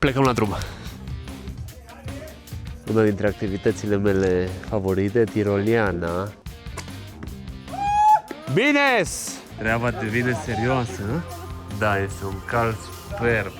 Plecăm la drum. Una dintre activitățile mele favorite, tiroliana. Bines! Treaba devine serioasă, nu? Da, este un cal superb.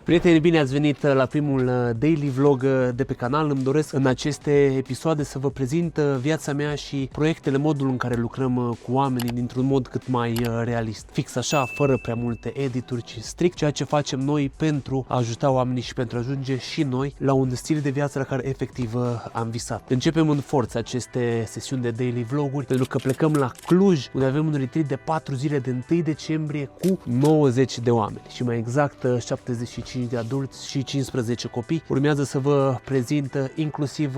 Prieteni, bine ați venit la primul daily vlog de pe canal. Îmi doresc în aceste episoade să vă prezint viața mea și proiectele, modul în care lucrăm cu oamenii dintr-un mod cât mai realist. Fix așa, fără prea multe edituri, ci strict ceea ce facem noi pentru a ajuta oamenii și pentru a ajunge și noi la un stil de viață la care efectiv am visat. Începem în forță aceste sesiuni de daily vloguri pentru că plecăm la Cluj, unde avem un retreat de 4 zile de 1 decembrie cu 90 de oameni și mai exact 75 de adulți și 15 copii. Urmează să vă prezint inclusiv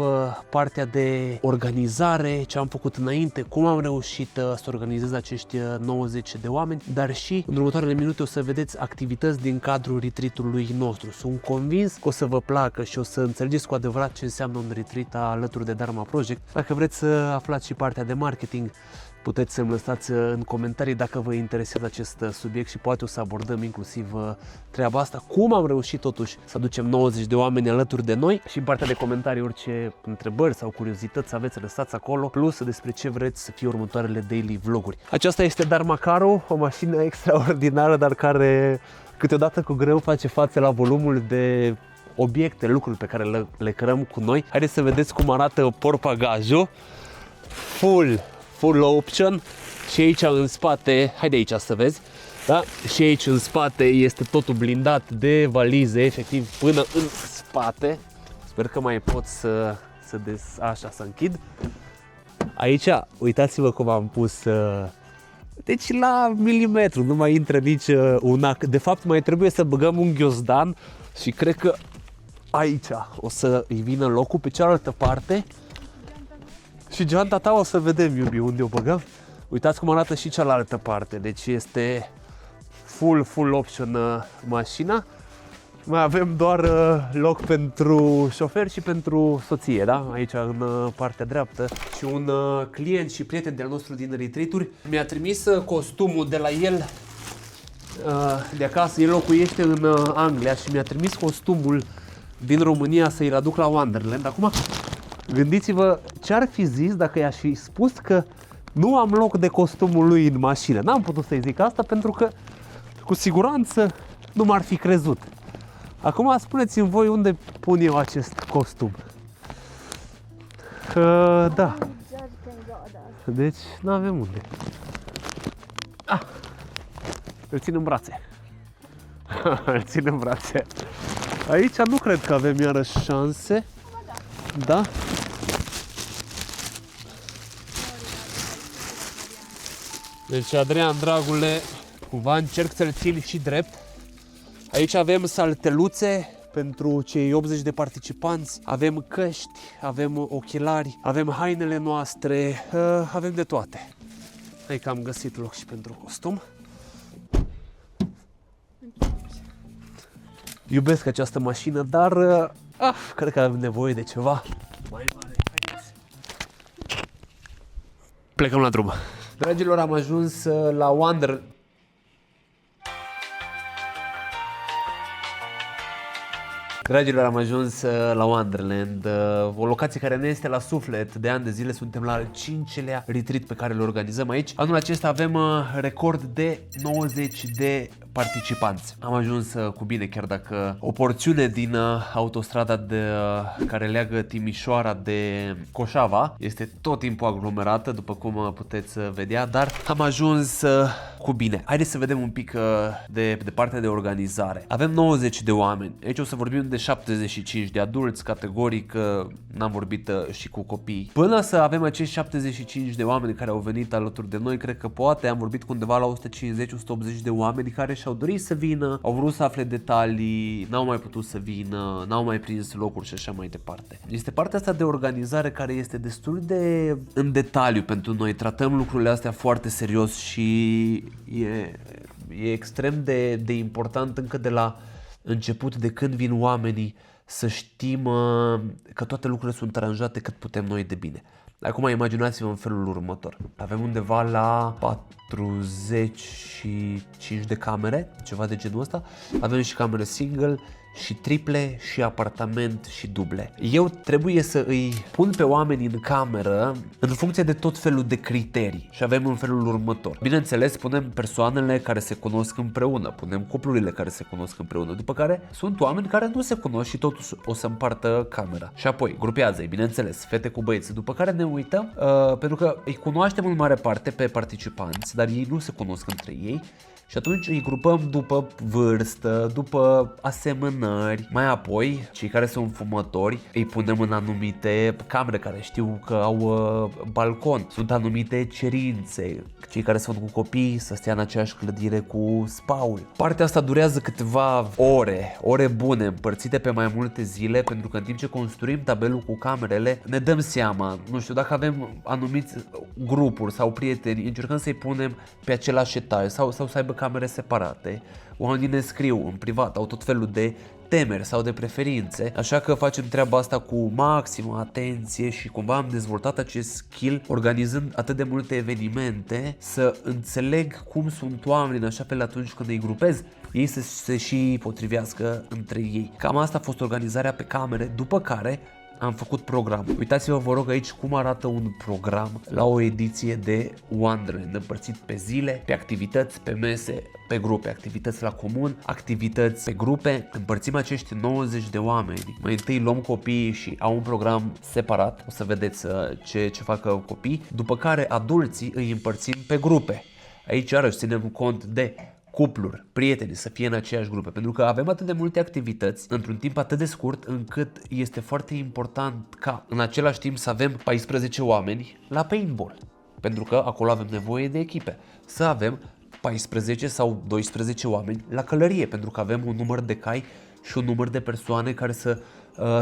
partea de organizare, ce am făcut înainte, cum am reușit să organizez acești 90 de oameni, dar și în următoarele minute o să vedeți activități din cadrul retreat-ului nostru. Sunt convins că o să vă placă și o să înțelegeți cu adevărat ce înseamnă un retreat alături de Dharma Project. Dacă vreți să aflați și partea de marketing, puteți să-mi lăsați în comentarii dacă vă interesează acest subiect și poate o să abordăm inclusiv treaba asta. Cum am reușit totuși să aducem 90 de oameni alături de noi și în partea de comentarii orice întrebări sau curiozități aveți, lăsați acolo, plus despre ce vreți să fie următoarele daily vloguri. Aceasta este Dharma Car-ul, o mașină extraordinară, dar care câteodată cu greu face față la volumul de obiecte, lucruri pe care le cărăm cu noi. Haideți să vedeți cum arată portbagajul. Full option și aici în spate, haide aici să vezi, da? Și aici în spate este totul blindat de valize, efectiv până în spate. Sper că mai pot să să închid. Aici, uitați-vă cum am pus, deci la milimetru, nu mai intră nici un ac. De fapt mai trebuie să băgăm un ghiozdan și cred că aici o să îi vină locul, pe cealaltă parte. Și geanta ta o să vedem, iubi, unde o băgăm. Uitați cum arată și cealaltă parte. Deci este full option mașina. Mai avem doar loc pentru șofer și pentru soție, da? Aici în partea dreaptă. Și un client și prieten de-al nostru din retreat-uri mi-a trimis costumul de la el de acasă. El locuiește în Anglia și mi-a trimis costumul din România să-i aduc la Wonderland. Acum gândiți-vă ce ar fi zis dacă i-aș fi spus că nu am loc de costumul lui în mașină. N-am putut să-i zic asta pentru că cu siguranță nu m-ar fi crezut. Acum spuneți-mi voi unde pun eu acest costum. Da. Deci nu avem unde. Îl țin în brațe. Îl țin în brațe. Aici nu cred că avem iarăși șanse. Da? Deci, Adrian, dragule, cumva încerc să-l țin și drept. Aici avem salteluțe pentru cei 80 de participanți, avem căști, avem ochelari, avem hainele noastre, avem de toate. Hai că am găsit loc și pentru costum. Iubesc această mașină, dar cred că avem nevoie de ceva mai mare. Haideți. Plecăm la drum. Dragilor, am ajuns la Wonderland. Dragilor, am ajuns la Wonderland, o locație care ne este la suflet. De ani de zile suntem la al 5-lea retreat pe care îl organizăm aici. Anul acesta avem record de 90 de participanți. Am ajuns cu bine, chiar dacă o porțiune din autostrada care leagă Timișoara de Coșava este tot timpul aglomerată, după cum puteți vedea, dar am ajuns cu bine. Haideți să vedem un pic de partea de organizare. Avem 90 de oameni. Aici o să vorbim de 75 de adulți, categoric n-am vorbit și cu copii. Până să avem acești 75 de oameni care au venit alături de noi, cred că poate am vorbit cu undeva la 150-180 de oameni care și-au dorit să vină, au vrut să afle detalii, n-au mai putut să vină, n-au mai prins locuri și așa mai departe. Este partea asta de organizare care este destul de în detaliu pentru noi. Tratăm lucrurile astea foarte serios și e extrem de important încă de la început, de când vin oamenii, să știm că toate lucrurile sunt aranjate cât putem noi de bine. Acum imaginați-vă în felul următor. Avem undeva la 45 de camere, ceva de genul ăsta. Avem și camere single și triple și apartament și duble. Eu trebuie să îi pun pe oameni în cameră în funcție de tot felul de criterii și avem în felul următor. Bineînțeles, punem persoanele care se cunosc împreună, punem cuplurile care se cunosc împreună, după care sunt oameni care nu se cunosc și totuși o să împartă camera. Și apoi grupează-i, bineînțeles, fete cu băieți, după care ne uităm, pentru că îi cunoaștem în mare parte pe participanți, dar ei nu se cunosc între ei. Și atunci îi grupăm după vârstă, după asemănări. Mai apoi, cei care sunt fumători îi punem în anumite camere care știu că au balcon. Sunt anumite cerințe. Cei care sunt cu copii să stea în aceeași clădire cu spaul. Partea asta durează câteva ore bune, împărțite pe mai multe zile, pentru că în timp ce construim tabelul cu camerele, ne dăm seama, nu știu, dacă avem anumiți grupuri sau prieteni, încercăm să-i punem pe același etaj sau să aibă camere separate. Oamenii ne scriu în privat, au tot felul de temeri sau de preferințe, așa că facem treaba asta cu maximă atenție și cumva am dezvoltat acest skill organizând atât de multe evenimente, să înțeleg cum sunt oamenii în așa fel atunci când îi grupez, ei să se și potrivească între ei. Cam asta a fost organizarea pe camere, după care am făcut program. Uitați-vă, vă rog, aici cum arată un program la o ediție de Wonderland, împărțit pe zile, pe activități, pe mese, pe grupe, activități la comun, activități pe grupe. Împărțim acești 90 de oameni. Mai întâi luăm copiii și au un program separat, o să vedeți ce fac copii, după care adulții îi împărțim pe grupe. Aici iarăși ținem cont de cupluri, prieteni să fie în aceeași grupă, pentru că avem atât de multe activități într-un timp atât de scurt încât este foarte important ca în același timp să avem 14 oameni la paintball, pentru că acolo avem nevoie de echipe, să avem 14 sau 12 oameni la călărie, pentru că avem un număr de cai și un număr de persoane care să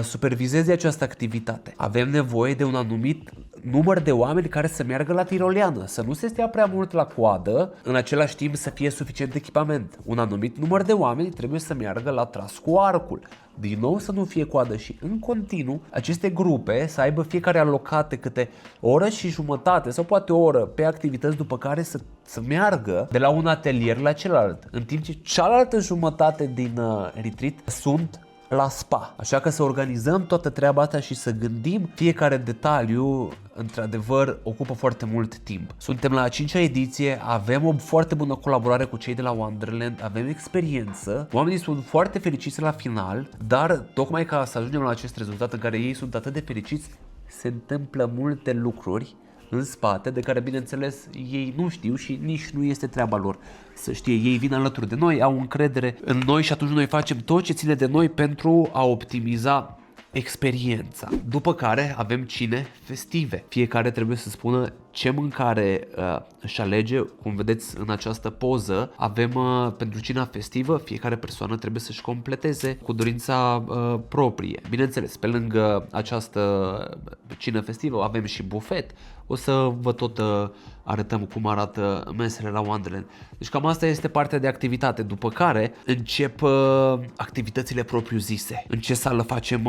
supervizeze această activitate. Avem nevoie de un anumit număr de oameni care să meargă la tiroleană, să nu se stea prea mult la coadă, în același timp să fie suficient echipament. Un anumit număr de oameni trebuie să meargă la tras cu arcul. Din nou să nu fie coadă și în continuu aceste grupe să aibă fiecare alocate câte o oră și jumătate sau poate o oră pe activități, după care să meargă de la un atelier la celălalt, în timp ce cealaltă jumătate din retreat sunt la spa. Așa că să organizăm toată treaba asta și să gândim fiecare detaliu, într-adevăr, ocupă foarte mult timp. Suntem la a 5-a ediție, avem o foarte bună colaborare cu cei de la Wonderland, avem experiență, oamenii sunt foarte fericiți la final, dar tocmai ca să ajungem la acest rezultat în care ei sunt atât de fericiți, se întâmplă multe lucruri în spate, de care bineînțeles ei nu știu și nici nu este treaba lor să știe. Ei vin alături de noi, au încredere în noi și atunci noi facem tot ce ține de noi pentru a optimiza experiența. După care avem cine festive. Fiecare trebuie să spună ce mâncare își alege. Cum vedeți în această poză, avem pentru cina festivă, fiecare persoană trebuie să-și completeze cu dorința proprie. Bineînțeles, pe lângă această cină festivă avem și bufet. O să vă tot arătăm cum arată mesele la Wonderland. Deci cam asta este partea de activitate, după care încep activitățile propriu-zise. În ce sală facem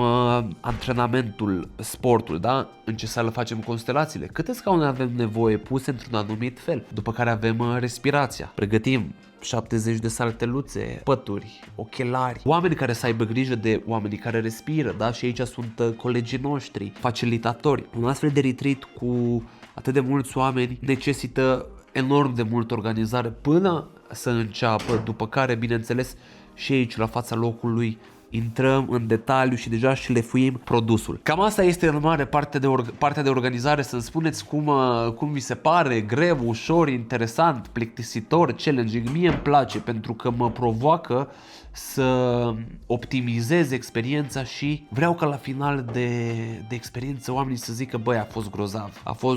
antrenamentul, sportul, da? În ce sală facem constelațiile, câte scaune avem nevoie puse într-un anumit fel, după care avem respirația. Pregătim 70 de salteluțe, pături, ochelari, oameni care să aibă grijă de oamenii care respiră, da? Și aici sunt colegii noștri, facilitatori. Un astfel de retreat cu atât de mulți oameni necesită enorm de multă organizare până să înceapă, după care, bineînțeles, și aici la fața locului intrăm în detaliu și deja șlefuim produsul. Cam asta este în mare partea de organizare. Să-mi spuneți cum vi se pare, greu, ușor, interesant, plictisitor, challenging. Mie îmi place pentru că mă provoacă să optimizez experiența și vreau ca la final de experiență oamenii să zică: băi, a fost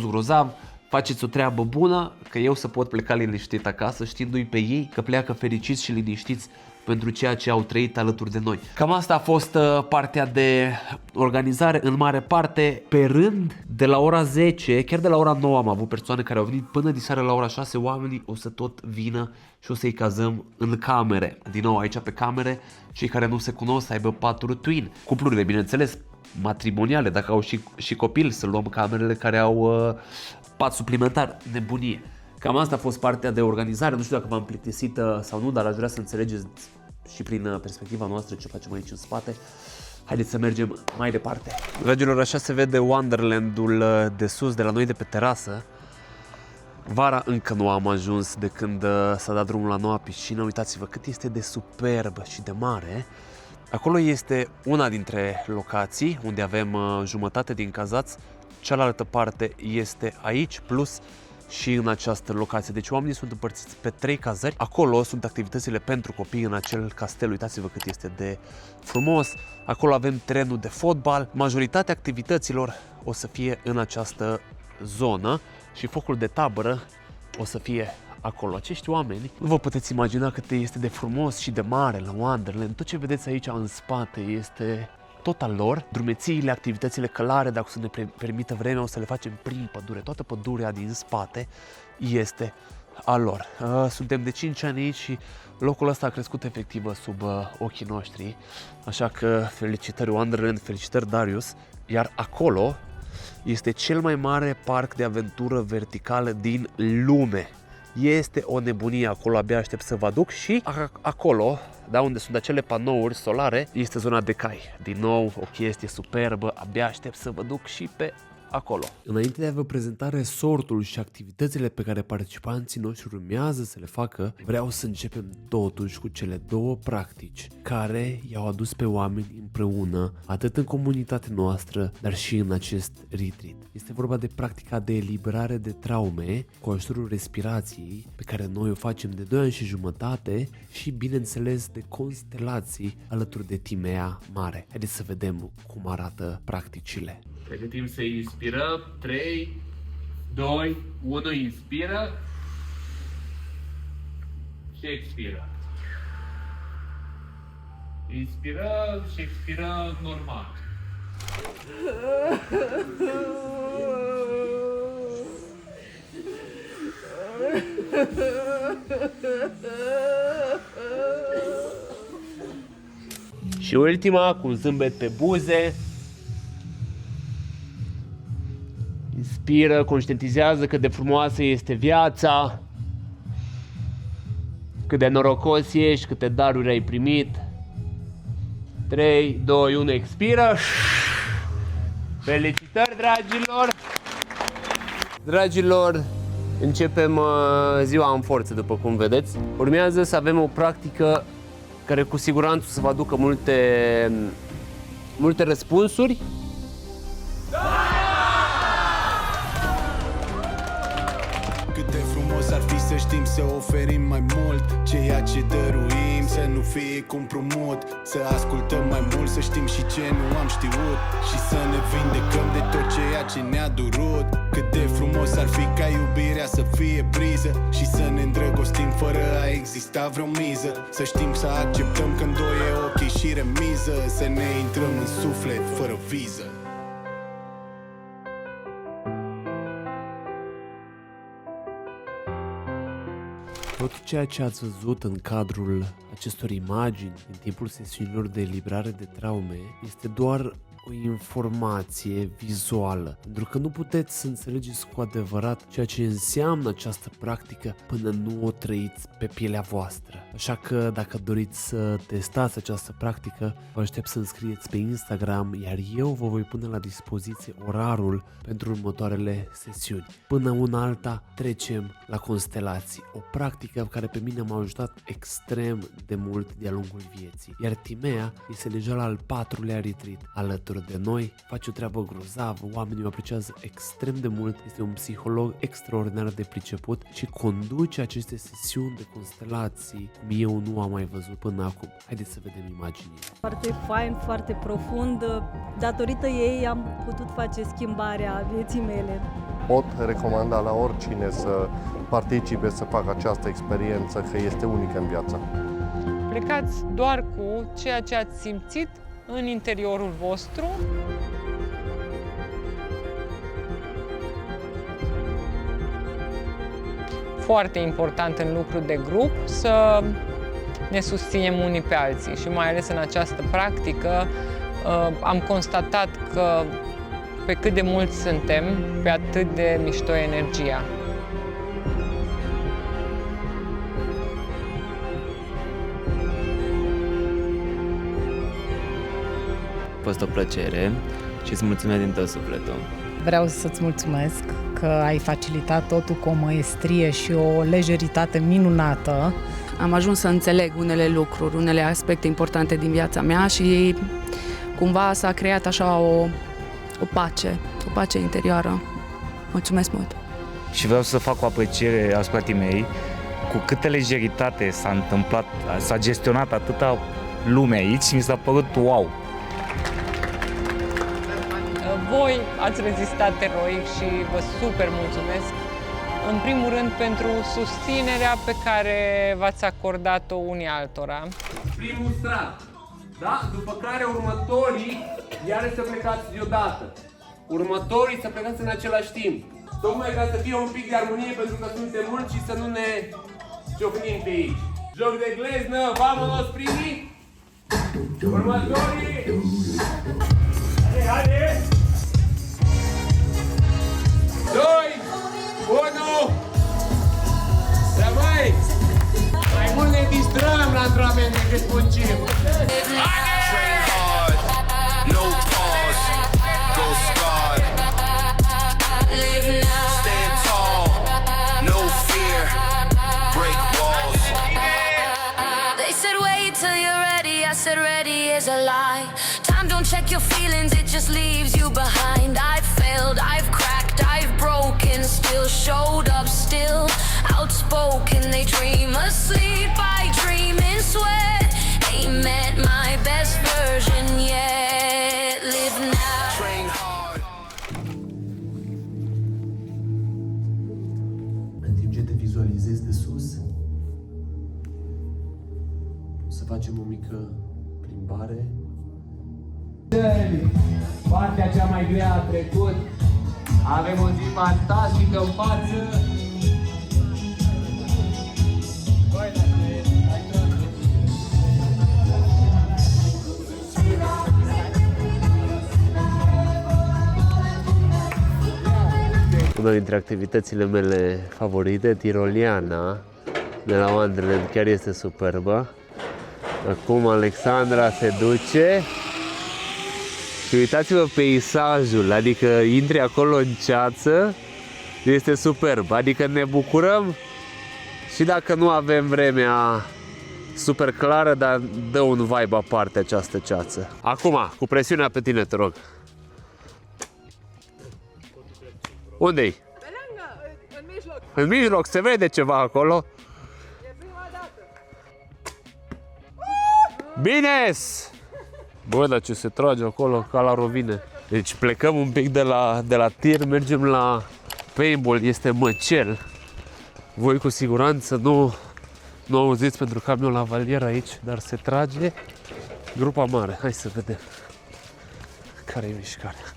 grozav, faceți o treabă bună, că eu să pot pleca liniștit acasă știindu-i pe ei că pleacă fericiți și liniștiți pentru ceea ce au trăit alături de noi. Cam asta a fost partea de organizare în mare parte. Pe rând, de la ora 10, chiar de la ora 9 am avut persoane care au venit până diseară la ora 6, oamenii o să tot vină și o să-i cazăm în camere. Din nou aici pe camere, cei care nu se cunosc să aibă patru twin. Cuplurile, bineînțeles, matrimoniale, dacă au și copil, să luăm camerele care au pat suplimentar, nebunie. Cam asta a fost partea de organizare, nu știu dacă v-am plictisit sau nu, dar aș vrea să înțelegeți și prin perspectiva noastră ce facem aici în spate. Haideți să mergem mai departe. Dragilor, așa se vede Wonderland-ul de sus, de la noi de pe terasă. Vara încă nu am ajuns de când s-a dat drumul la noua piscină. Uitați-vă cât este de superb și de mare. Acolo este una dintre locații unde avem jumătate din cazați. Cealaltă parte este aici, plus și în această locație. Deci oamenii sunt împărțiți pe 3 cazări. Acolo sunt activitățile pentru copii în acel castel. Uitați-vă cât este de frumos. Acolo avem terenul de fotbal. Majoritatea activităților o să fie în această zonă și focul de tabără o să fie acolo. Acești oameni, nu vă puteți imagina cât este de frumos și de mare la Wonderland. Tot ce vedeți aici în spate este tot al lor. Drumețiile, activitățile călare, dacă o să ne permită vremea, o să le facem prin pădure. Toată pădurea din spate este a lor. Suntem de 5 ani aici și locul ăsta a crescut efectiv sub ochii noștri. Așa că felicitări Wonderland, felicitări Darius. Iar acolo este cel mai mare parc de aventură verticală din lume. Este o nebunie acolo, abia aștept să vă aduc și acolo, da, unde sunt acele panouri solare, este zona de cai. Din nou, o chestie superbă, abia aștept să vă duc și pe acolo. Înainte de a vă prezenta resortul și activitățile pe care participanții noștri urmează să le facă, vreau să începem totuși cu cele 2 practici care i-au adus pe oameni împreună, atât în comunitatea noastră, dar și în acest retreat. Este vorba de practica de eliberare de traume cu ajutorul respirației, pe care noi o facem de 2 ani și jumătate și, bineînțeles, de constelații alături de Timea Mare. Haideți să vedem cum arată practicile. Pregătim să inspirăm. 3, 2, 1, inspiră și expiră. Inspiră și expiră normal. Și ultima, cu un zâmbet pe buze. Inspiră, conștientizează cât de frumoasă este viața, cât de norocos ești, câte daruri ai primit. 3, 2, 1, expiră. Felicitări, dragilor! Dragilor, începem ziua în forță, după cum vedeți. Urmează să avem o practică care cu siguranță să vă aducă multe răspunsuri. Ar fi să știm să oferim mai mult ceea ce dăruim, să nu fie cu împrumut, să ascultăm mai mult, să știm și ce nu am știut și să ne vindecăm de tot ceea ce ne-a durut. Cât de frumos ar fi ca iubirea să fie priză și să ne îndrăgostim fără a exista vreo miză, să știm să acceptăm când doi e ochii și remiză, să ne intrăm în suflet fără viză. Tot ceea ce ați văzut în cadrul acestor imagini în timpul sesiunilor de eliberare de traume este doar o informație vizuală, pentru că nu puteți să înțelegeți cu adevărat ceea ce înseamnă această practică până nu o trăiți pe pielea voastră. Așa că dacă doriți să testați această practică, vă aștept să înscrieți pe Instagram, iar eu vă voi pune la dispoziție orarul pentru următoarele sesiuni. Până una alta, trecem la constelații, o practică care pe mine m-a ajutat extrem de mult de-a lungul vieții. Iar Timea este deja la al 4-lea retreat alături de noi, face o treabă grozavă, oamenii o apreciază extrem de mult, este un psiholog extraordinar de priceput și conduce aceste sesiuni de constelații cum eu nu am mai văzut până acum. Haideți să vedem imaginile. Foarte fain, foarte profund. Datorită ei am putut face schimbarea vieții mele. Pot recomanda la oricine să participe, să facă această experiență, că este unică în viață. Plecați doar cu ceea ce ați simțit în interiorul vostru. Foarte important în lucru de grup să ne susținem unii pe alții și mai ales în această practică am constatat că pe cât de mulți suntem, pe atât de mișto e energia. fost o plăcere și îți mulțumesc din tot sufletul. Vreau să-ți mulțumesc că ai facilitat totul cu o maestrie și o lejeritate minunată. Am ajuns să înțeleg unele lucruri, unele aspecte importante din viața mea și cumva s-a creat așa o pace interioară. Mulțumesc mult! Și vreau să fac o apreciere asupra Timei, cu câtă lejeritate s-a întâmplat, s-a gestionat atâta lume aici și mi s-a părut wow! Voi ați rezistat eroic și vă super mulțumesc, în primul rând pentru susținerea pe care v-ați acordat-o unii altora. Primul strat, da? După care următorii iarăși să plecați deodată. Următorii să plecați în același timp. Tocmai ca să fie un pic de armonie, pentru că suntem mulți și să nu ne ciocnim pe aici. Joc de gleznă, vamonos primii! Următorii! Haide! 2, 1, rămâi! Mai mult ne distrăm la antrenament decât muncim. Train hard, no pause, go scarred. Stand tall, no fear, break walls. They said wait till you're ready, I said ready is a lie. Time don't check your feelings, it just leaves you behind. I've failed, I've cracked, I've broken, still showed up, still outspoken. They dream asleep, I dream in sweat. Ain't met my best version yet. Live now. Train hard. În timp ce te vizualizezi de sus, să facem o mică plimbare. Partea cea mai grea a trecut. Avem o zi fantastică în față. Una dintre activitățile mele favorite, tiroliana de la Wonderland, chiar este superbă. Acum Alexandra se duce și uitați-vă peisajul, adică intri acolo în ceață, este superb, adică ne bucurăm și dacă nu avem vremea super clară, dar dă un vibe aparte această ceață. Acum, cu presiunea pe tine, te rog. Unde-i? Pe lângă, în mijloc. În mijloc, se vede ceva acolo. E prima dată. Bine-s! Bă, dar ce se trage acolo ca la rovine. Deci plecăm un pic de la tir, mergem la paintball, este măcel. Voi cu siguranță nu auziți pentru că am eu la valier aici, dar se trage grupa mare. Hai să vedem care e mișcarea.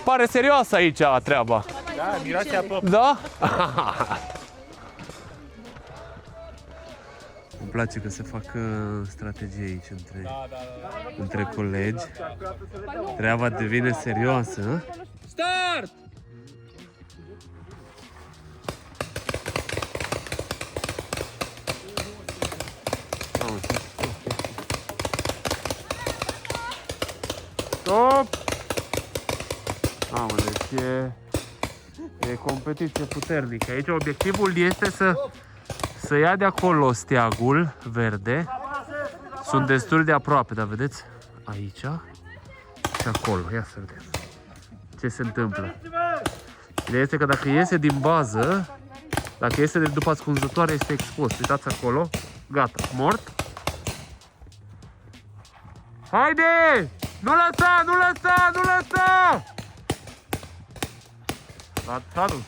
Pare serioasă aici treaba. Da, miroase apă. Da? Îmi place că se fac strategii aici între colegi. Treaba devine serioasă. Start! Stop! Aoleu, e competiție puternică. Aici obiectivul este să ia de acolo steagul verde. Sunt destul de aproape, dar vedeți? Aici și acolo. Ia să vedem ce se întâmplă. Ideea este că dacă iese din bază, dacă iese de după ascunzătoare, este expus. Uitați acolo. Gata, mort. Haide! Nu lăsa, nu lăsa, nu lăsa! Salut!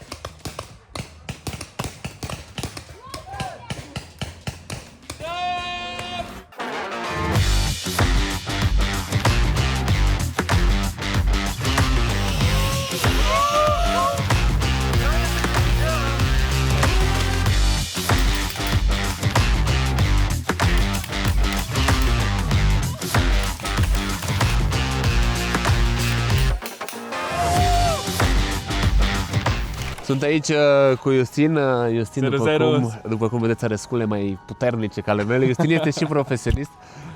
Sunt aici cu Justin. Justin, după cum vedeți, are scule mai puternice ca ale mele. Justin este și profesionist.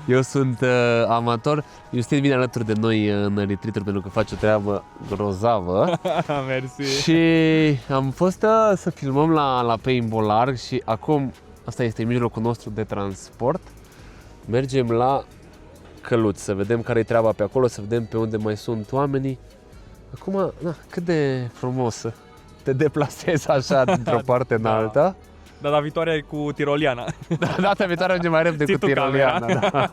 Eu sunt amator. Justin vine alături de noi în retreat pentru că face o treabă grozavă. Mersi. Și am fost să filmăm la paintball larg și acum asta este mijlocul nostru de transport. Mergem la Căluț să vedem care e treaba pe acolo, să vedem pe unde mai sunt oamenii. Acum, cât de frumos să te deplasezi așa dintr-o parte în alta. Data viitoare e cu tiroliana. Data viitoare mergem mai repede cu tiroliana. Da.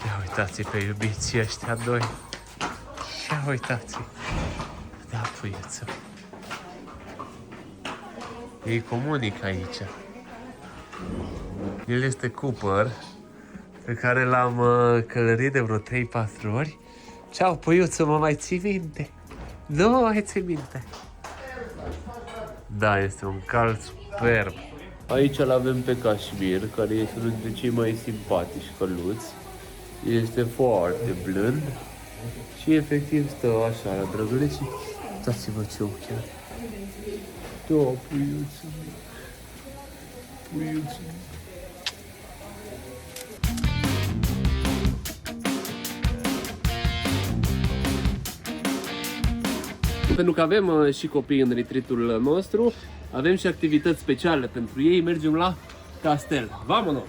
Ia uitați pe iubiții ăștia doi. Ia uitați. Da, puieță. Ei comunică aici. El este Cooper, pe care l-am călărit de vreo 3-4 ori. Ceau, puiuță, mă mai ții minte? Nu mă mai ții minte. Da, este un cal superb. Aici îl avem pe Cașmir, care este unul dintre cei mai simpatici căluți. Este foarte blând și efectiv stă așa la drăguleț și uitați-vă ce ochi are. Da, puiuță mic. Puiuță mic. Pentru că avem și copii în retreat-ul nostru, avem și activități speciale pentru ei, mergem la castel. Vamonos!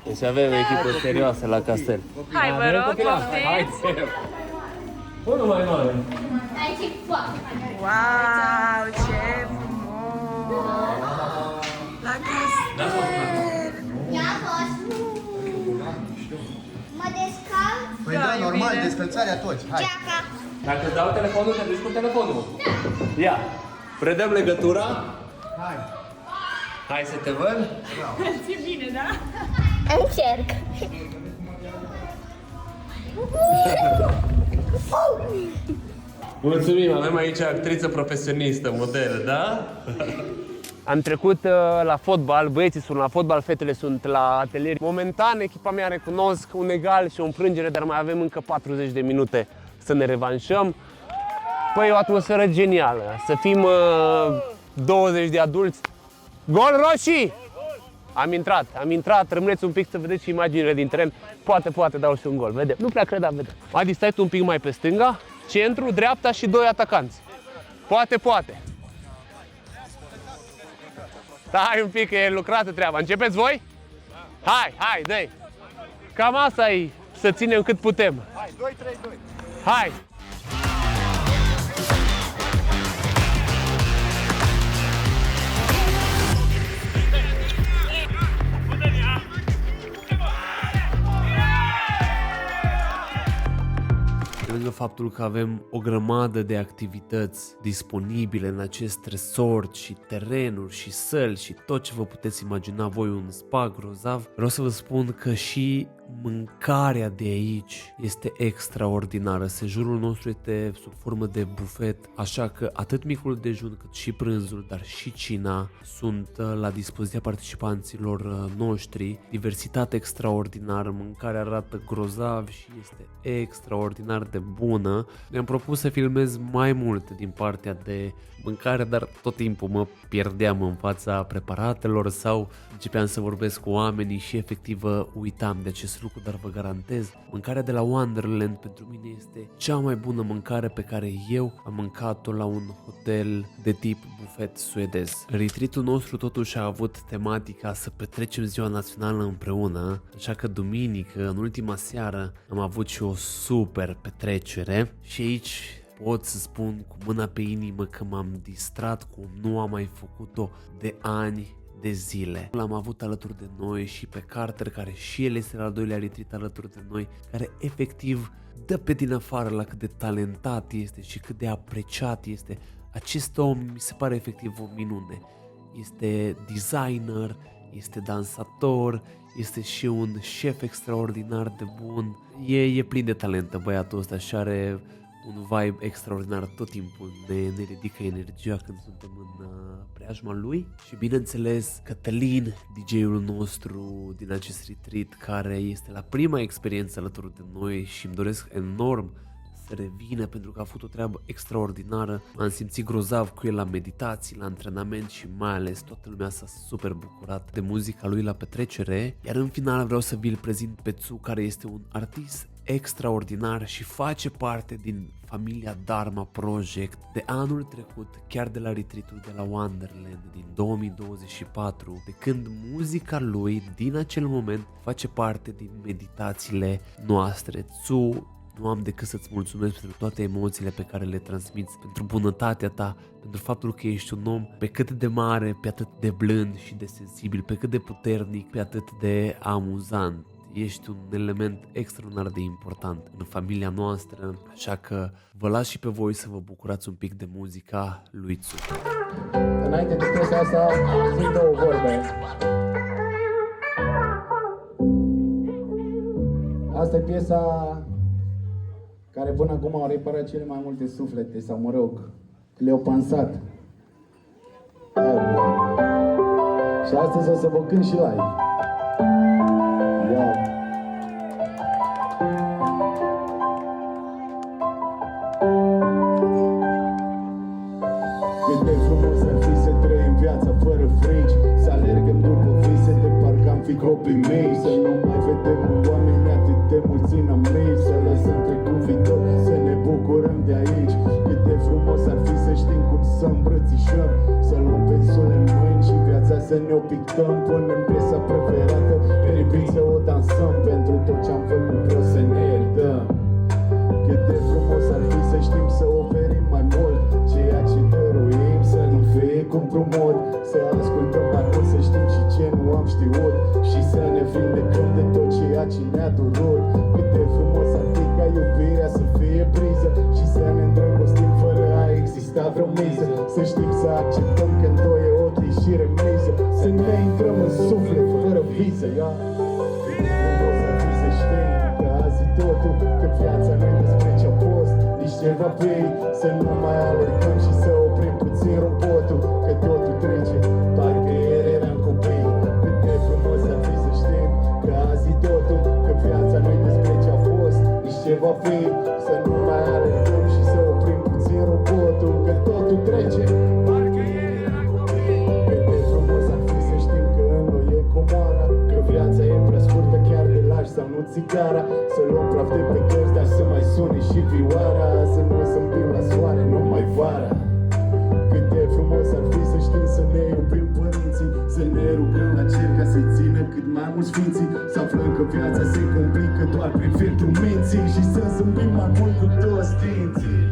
Deci avem echipă serioasă la castel. Hai, vă rog, poftim! Hai, unul mai mare! Wow, ce frumos! La castel! Mă descalț? Păi da, normal, descălțarea toți. Hai. Dacă îți dau telefonul, te duci cu telefonul. Ia, predăm legătura. Hai. Hai să te văd. Ți-e bine, da? Încerc. Mulțumim, avem aici actriță profesionistă, model, da? Am trecut la fotbal, băieții sunt la fotbal, fetele sunt la atelier. Momentan echipa mea recunosc un egal și o înfrângere, dar mai avem încă 40 de minute să ne revanșăm. Păi e o atmosferă genială, să fim 20 de adulți. Gol roșii! Am intrat, rămâneți un pic să vedeți și imaginile din teren. Poate dau și un gol, vedem. Nu prea cred, dar vedem. Adi, stai tu un pic mai pe stânga, centru, dreapta și 2 atacanți. Poate. Stai un pic, că e lucrată treaba. Începeți voi? Hai, dă-i. Cam asta e, să ținem cât putem. Hai, 2-3-2. Hai! Pe lângă faptul că avem o grămadă de activități disponibile în acest resort și terenuri și săli și tot ce vă puteți imagina voi, un spa grozav, vreau să vă spun că și mâncarea de aici este extraordinară. Sejurul nostru este sub formă de bufet, așa că atât micul dejun cât și prânzul, dar și cina sunt la dispoziția participanților noștri. Diversitate extraordinară, mâncarea arată grozav și este extraordinar de bună. Mi-am propus să filmez mai mult din partea de mâncare, dar tot timpul mă pierdeam în fața preparatelor sau începeam să vorbesc cu oamenii și efectiv uitam de acest lucru, dar vă garantez, mâncarea de la Wonderland pentru mine este cea mai bună mâncare pe care eu am mâncat-o la un hotel de tip bufet suedez. Retreat-ul nostru totuși a avut tematica să petrecem ziua națională împreună, așa că duminică, în ultima seară, am avut și o super petrecere și aici pot să spun cu mâna pe inimă că m-am distrat cum nu am mai făcut-o de ani de zile. L-am avut alături de noi și pe Carter, care și el este la al doilea retreat alături de noi, care efectiv dă pe din afară la cât de talentat este și cât de apreciat este. Acest om mi se pare efectiv o minune. Este designer, este dansator, este și un șef extraordinar de bun. E plin de talentă băiatul ăsta și are un vibe extraordinar, tot timpul ne ridică energia când suntem în preajma lui. Și bineînțeles Cătălin, DJ-ul nostru din acest retreat, care este la prima experiență alături de noi și îmi doresc enorm revine pentru că a făcut o treabă extraordinară. M-am simțit grozav cu el la meditații, la antrenament și mai ales toată lumea s-a super bucurat de muzica lui la petrecere. Iar în final vreau să vi-l prezint pe Tsu, care este un artist extraordinar și face parte din familia Dharma Project de anul trecut, chiar de la retreat-ul de la Wonderland din 2024, de când muzica lui din acel moment face parte din meditațiile noastre. Tsu, nu am decât să-ți mulțumesc pentru toate emoțiile pe care le transmiți, pentru bunătatea ta, pentru faptul că ești un om pe cât de mare, pe atât de blând și de sensibil, pe cât de puternic, pe atât de amuzant. Ești un element extraordinar de important în familia noastră, așa că vă las și pe voi să vă bucurați un pic de muzica lui Tsu. Înainte de piesa asta, zic două vorbe. Asta e piesa care până acum au reparat cele mai multe suflete, sau mă rog, le-au pansat. Și astăzi o să vă cânt și live. Ia. Cât de frumos ar fi să trăim viața fără frici, să alergăm după vise de parcă am fi copii mei, să nu mai vedem oameni atât de mulți inamici, să lăsăm trecut viitor, să ne bucurăm de aici. Cât de frumos ar fi să știm cum să îmbrățișăm, să luăm pensul în mâini și viața să ne o pictăm, punem piesa preferată pe repeat să o dansăm, pentru tot ce-am făcut vreau să ne iertăm. Cât de frumos ar fi să știm să oferim mai mult, ceea ce dăruim să nu fie cu împrumut, să ascultăm mai mult, să știm și ce nu am știut și să ne vindecăm de tot ceea ce ne-a durut. Cât de frumos ar fi ca iubirea să fie priză și să ne îndrăgostim fără a exista vreo miză, să știm să acceptăm că în doi e ochi și remiză, să ne intrăm în suflet fără viză. Cât de frumos ar fi să știm că azi totul, că viața nu-i despre ce-a fost, nici ceva pe ei, să nu mai alergăm și să oprim puțin robotul, că totul trece, parcă ieri eram copii. Cât de frumos ar fi să știm că azi totul, că viața nu-i despre ce-a fost, nici ceva pe ei, să nu mai alergăm și să oprim puțin robotul, că totul trece, parcă ieri eram copii. Cât de frumos ar fi să știm că în noi e comoara, că viața e prea scurtă chiar de lași sau nu țigara, să luăm praf de pe cărți, dar să mai sune și vioara, să nu zâmbim la soare numai vara. Cât de frumos ar fi să știm să ne iubim părinții, să ne rugăm la cer ca să-i țină cât mai mulți sfinții, să aflăm că viața se complică doar prin filtrul minții și să zâmbim mai mult cu toți dinții.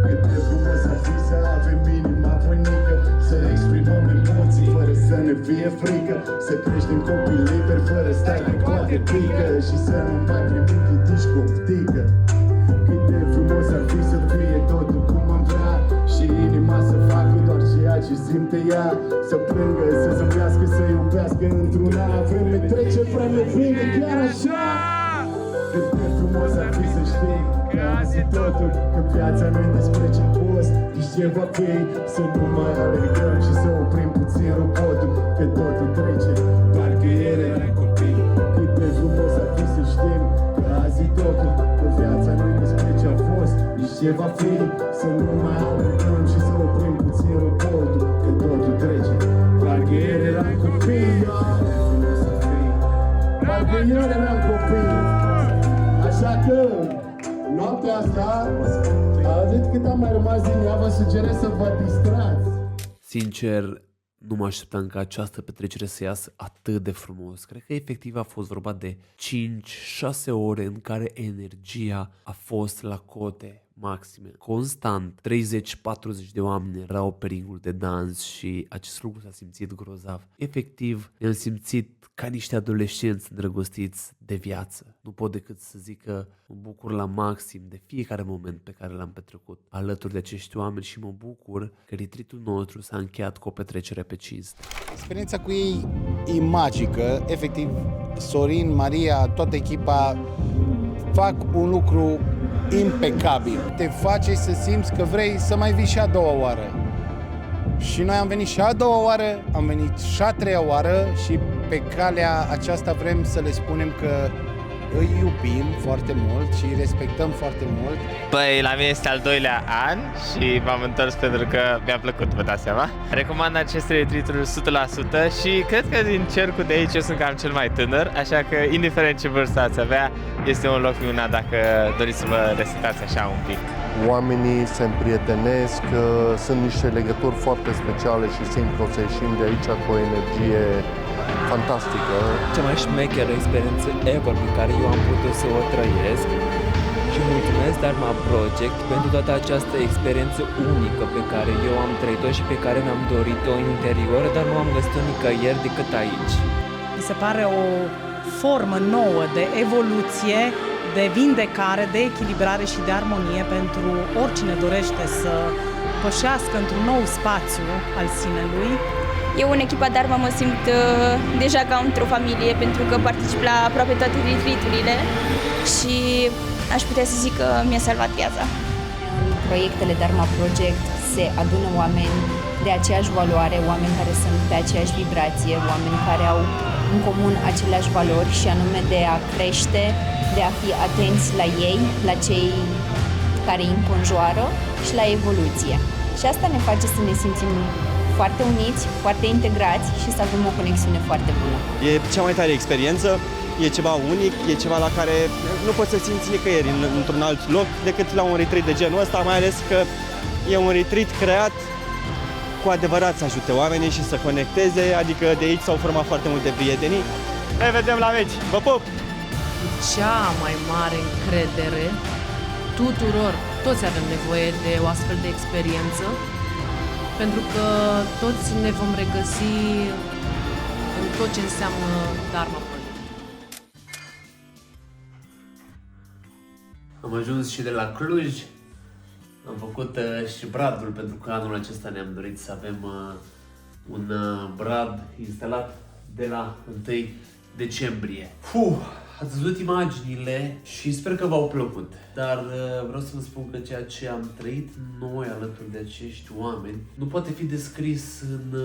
Cât de frumos ar fi să avem inima voinică, să exprimăm emoții fără să ne fie frică, să creștem copii liberi fără stai de coate pică și să nu mai primim critici cu optică. Cât de frumos ar fi să fie totul cum am vrea și inima să facă doar ceea ce simte ea, să plângă, să zâmbească, să iubească într-una. Vreme trece, vreme vine chiar așa. Cât de frumos ar fi să știm că azi e totul, că viața nu-i despre ce-a fost, nici ceva pe ei, să nu mai alergăm și să oprim puțin robotul, că totul trece, parcă ieri eram copii. Cât de frumos ar fi să știm că azi e totul, că viața nu-i despre ce-a fost, nici ceva pe ei, să nu mai alergăm și să oprim puțin robotul, că totul trece, parcă ieri eram copii. Parcă ieri eram copii. Așa că, noaptea asta, atât cât am mai rămas din ea, vă sugerez să vă distrați. Sincer, nu mă așteptam ca această petrecere să iasă atât de frumos. Cred că efectiv a fost vorba de 5-6 ore în care energia a fost la cote maxime. Constant, 30-40 de oameni erau pe ringul de dans și acest lucru s-a simțit grozav. Efectiv, ne-am simțit ca niște adolescenți îndrăgostiți de viață. Nu pot decât să zic că mă bucur la maxim de fiecare moment pe care l-am petrecut alături de acești oameni și mă bucur că retreat-ul nostru s-a încheiat cu o petrecere pe cinste. Experiența cu ei e magică. Efectiv, Sorin, Maria, toată echipa fac un lucru impecabil. Te face să simți că vrei să mai vii și a doua oară. Și noi am venit și a doua oară, am venit și a treia oară și pe calea aceasta vrem să le spunem că îi iubim foarte mult și îi respectăm foarte mult. Păi, la mine este al 2-lea an și m-am întors pentru că mi-a plăcut, vă dați seama. Recomand aceste retreat-uri 100% și cred că din cercul de aici eu sunt cam cel mai tânăr, așa că indiferent ce vârstă ați avea, este un loc minunat dacă doriți să vă resetați așa un pic. Oamenii se împrietenesc, sunt niște legături foarte speciale și simt că o să ieșim de aici cu o energie fantastică. Cea mai șmecheră experiență ever pe care eu am putut să o trăiesc și mulțumesc Dharma Project pentru toată această experiență unică pe care eu am trăit-o și pe care mi-am dorit-o în interior, dar nu am găsit-o nicăieri decât aici. Mi se pare o formă nouă de evoluție, de vindecare, de echilibrare și de armonie pentru oricine dorește să pășească într-un nou spațiu al sinelui. Eu în echipa Dharma mă simt deja ca într-o familie pentru că particip la aproape toate retreat-urile și aș putea să zic că mi-a salvat viața. În proiectele Dharma Project se adună oameni de aceeași valoare, oameni care sunt pe aceeași vibrație, oameni care au în comun aceleași valori și anume de a crește, de a fi atenți la ei, la cei care îi înconjoară și la evoluție. Și asta ne face să ne simțim foarte uniți, foarte integrați și să avem o conexiune foarte bună. E cea mai tare experiență, e ceva unic, e ceva la care nu poți să simți nicăieri într-un alt loc decât la un retreat de genul ăsta, mai ales că e un retreat creat cu adevărat să ajute oamenii și să conecteze, adică de aici s-au format foarte multe prietenii. Ne vedem la meci! Vă pup! Cea mai mare încredere tuturor, toți avem nevoie de o astfel de experiență, pentru că toți ne vom regăsi în tot ce înseamnă Dharma Project. Am ajuns și de la Cluj. Am făcut și bradul pentru că anul acesta ne-am dorit să avem un brad instalat de la 1 decembrie. Ați văzut imaginile și sper că v-au plăcut. Dar vreau să vă spun că ceea ce am trăit noi alături de acești oameni nu poate fi descris în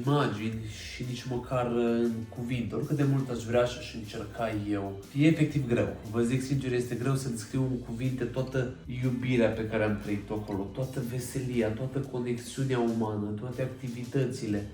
imagini și nici măcar în cuvinte. Oricât de mult aș vrea și aș încerca eu. E efectiv greu. Vă zic sincer, este greu să descriu în cuvinte toată iubirea pe care am trăit acolo, toată veselia, toată conexiunea umană, toate activitățile.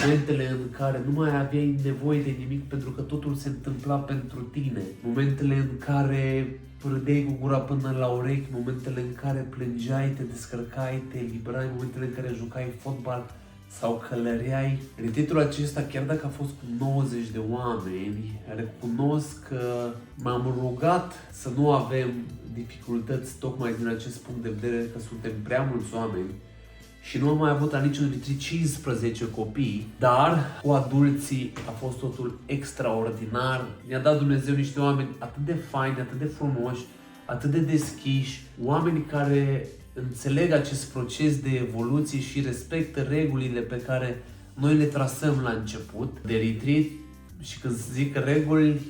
Momentele în care nu mai aveai nevoie de nimic pentru că totul se întâmpla pentru tine. Momentele în care râdeai cu gura până la urechi, momentele în care plângeai, te descărcai, te eliberai, momentele în care jucai fotbal sau călăreai. Retreat-ul acesta, chiar dacă a fost cu 90 de oameni, recunosc că m-am rugat să nu avem dificultăți tocmai din acest punct de vedere că suntem prea mulți oameni. Și nu am mai avut la niciun retreat 15 copii, dar cu adulții a fost totul extraordinar. Ne-a dat Dumnezeu niște oameni atât de faini, atât de frumoși, atât de deschiși, oameni care înțeleg acest proces de evoluție și respectă regulile pe care noi le trasăm la început de retreat. Și când zic reguli,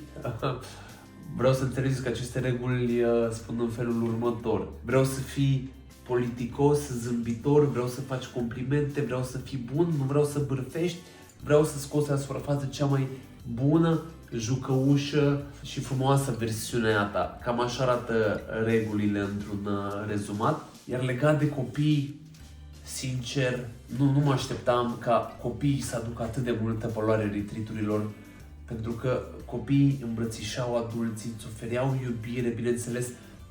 vreau să înțelegeți că aceste reguli spun în felul următor. Vreau să fii politicos, zâmbitor, vreau să faci complimente, vreau să fii bun, nu vreau să bârfești, vreau să scoți la suprafață cea mai bună, jucăușă și frumoasă versiunea ta. Cam așa arată regulile într-un rezumat. Iar legat de copii, sincer, nu mă așteptam ca copiii să aducă atât de multă valoare retreat-urilor, pentru că copiii îmbrățișau adulții, îți ofereau iubire, bineînțeles,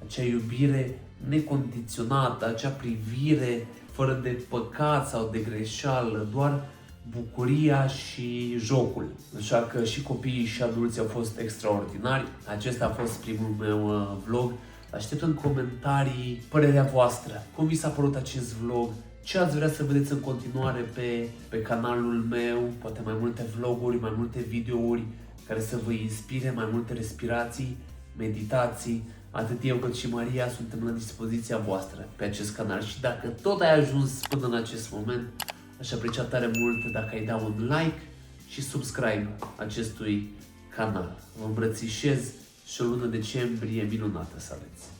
acea iubire necondiționată, acea privire fără de păcat sau de greșeală, doar bucuria și jocul. Așa că și copiii și adulții au fost extraordinari. Acesta a fost primul meu vlog. Aștept în comentarii părerea voastră. Cum vi s-a părut acest vlog? Ce ați vrea să vedeți în continuare pe canalul meu? Poate mai multe vloguri, mai multe videouri care să vă inspire, mai multe respirații, meditații. Atât eu cât și Maria suntem la dispoziția voastră pe acest canal și dacă tot ai ajuns până în acest moment, aș aprecia tare mult dacă ai da un like și subscribe acestui canal. Vă îmbrățișez și o lună decembrie minunată să aveți!